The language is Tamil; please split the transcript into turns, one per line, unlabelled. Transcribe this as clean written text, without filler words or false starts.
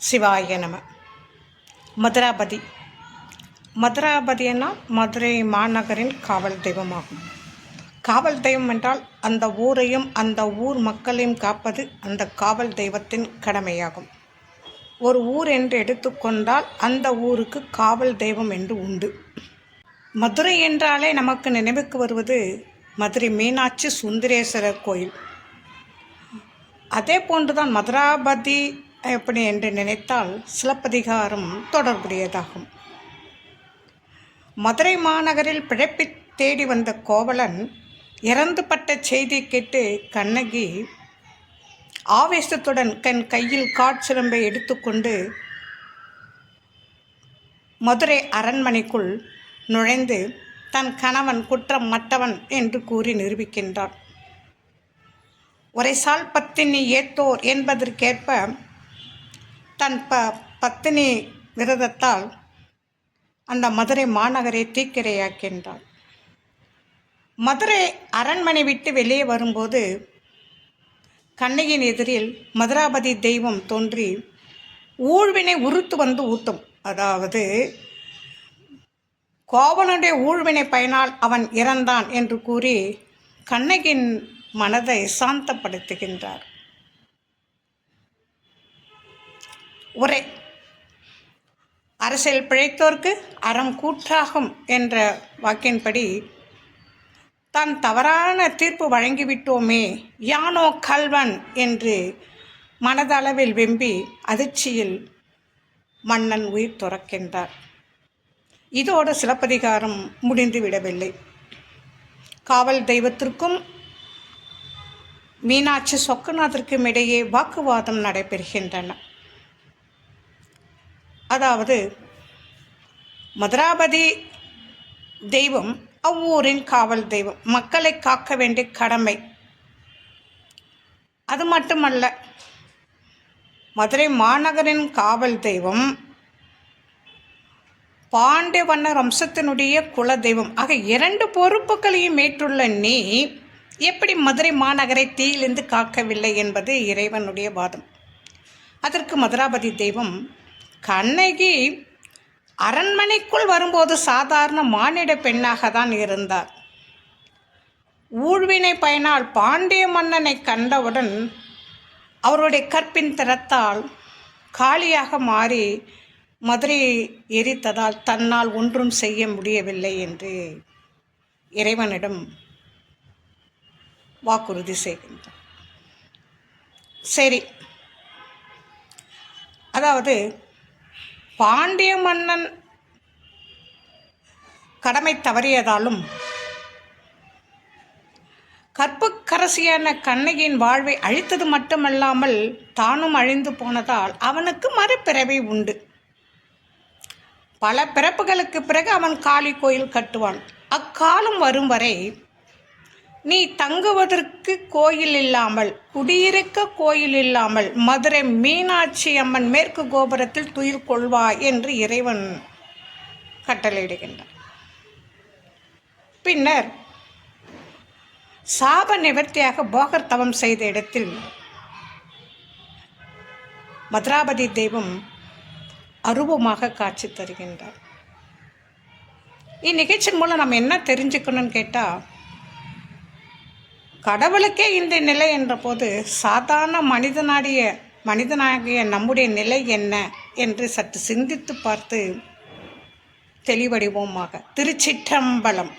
சிவாய நம. மதுராபதி. மதுராபதினா மதுரை மாநகரின் காவல் தெய்வமாகும். காவல் தெய்வம் என்றால் அந்த ஊரையும் அந்த ஊர் மக்களையும் காப்பது அந்த காவல் தெய்வத்தின் கடமையாகும். ஒரு ஊர் என்று எடுத்துக்கொண்டால் அந்த ஊருக்கு காவல் தெய்வம் என்று உண்டு. மதுரை என்றாலே நமக்கு நினைவுக்கு வருவது மதுரை மீனாட்சி சுந்தரேஸ்வரர் கோயில். அதே போன்றுதான் மதுராபதி எப்படி என்று நினைத்தால் சிலப்பதிகாரம் தொடர்புடையதாகும். மதுரை மாநகரில் பிழைப்பை தேடி வந்த கோவலன் இறந்துபட்ட செய்தி கேட்டு கண்ணகி ஆவேசத்துடன் தன் கையில் காற்சிலம்பை எடுத்துக்கொண்டு மதுரை அரண்மனைக்குள் நுழைந்து தன் கணவன் குற்றம் மற்றவன் என்று கூறி நிரூபிக்கின்றான். உரைசால் பத்தினி ஏத்தோர் என்பதற்கேற்ப தன் பத்தினி விரதத்தால் அந்த மதுரை மாநகரை தீக்கிரையாக்கின்றாள். மதுரை அரண்மனை விட்டு வெளியே வரும்போது கண்ணகியின் எதிரில் மதுராபதி தெய்வம் தோன்றி ஊழ்வினை உறுத்து வந்து ஊட்டும். அதாவது கோவலனுடைய ஊழ்வினை பயனால் அவன் இறந்தான் என்று கூறி கண்ணகியின் மனதை சாந்தப்படுத்துகின்றார். உரை: அரசியல் பிழைத்தோர்க்கு அறம் கூற்றாகும் என்ற வாக்கின்படி தான் தவறான தீர்ப்பு வழங்கிவிட்டோமே, யானோ கல்வன் என்று மனதளவில் வெம்பி அதிர்ச்சியில் மன்னன் உயிர் துறக்கின்றார். இதோடு சிலப்பதிகாரம் முடிந்து விடவில்லை. காவல் தெய்வத்திற்கும் மீனாட்சி சொக்கநாதருக்கும் இடையே வாக்குவாதம் நடைபெறுகின்றன. அதாவது மதுராபதி தெய்வம் அவ்வூரின் காவல் தெய்வம், மக்களை காக்க வேண்டிய கடமை. அது மட்டுமல்ல, மதுரை மாநகரின் காவல் தெய்வம் பாண்டிய வம்சத்தினுடைய குல தெய்வம். ஆக இரண்டு பொறுப்புகளையும் ஏற்றுள்ள நீ எப்படி மதுரை மாநகரை தீயிலிருந்து காக்கவில்லை என்பது இறைவனுடைய வாதம். அதற்கு மதுராபதி தெய்வம், கண்ணகி அரண்மனைக்குள் வரும்போது சாதாரண மானிட பெண்ணாக தான் இருந்தார். ஊழ்வினை பயனால் பாண்டிய மன்னனை கண்டவுடன் அவருடைய கற்பின் திறத்தால் காளியாக மாறி மதுரையை எரித்ததால் தன்னால் ஒன்றும் செய்ய முடியவில்லை என்று இறைவனிடம் வாக்குறுதி செய்கின்றார். சரி, அதாவது பாண்டிய மன்னன் கடமை தவறியதாலும் கற்புக்கரசியான கண்ணகியின் வாழ்வை அழித்தது மட்டுமல்லாமல் தானும் அழிந்து போனதால் அவனுக்கு மறுபிறவி உண்டு. பல பிறப்புகளுக்கு பிறகு அவன் காளி கோயில் கட்டுவான். அக்காலம் வரும் வரை நீ தங்குவதற்கு கோயில் இல்லாமல், குடியிருக்க கோயில் இல்லாமல் மதுரை மீனாட்சி அம்மன் மேற்கு கோபுரத்தில் துயில் கொள்வாய் என்று இறைவன் கட்டளையிடுகின்றார். பின்னர் சாப நிவர்த்தியாக போகர் தவம் செய்த இடத்தில் மதுராபதி தெய்வம் அருவமாக காட்சி தருகின்றார். இந்நிகழ்ச்சியின் மூலம் நம்ம என்ன தெரிஞ்சுக்கணும்னு கேட்டால், கடவுளுக்கே இந்த நிலை என்ற போது சாதாரண மனிதனாகிய நம்முடைய நிலை என்ன என்று சற்று சிந்தித்து பார்த்து தெளிவடைவோமாக. திருச்சிற்றம்பலம்.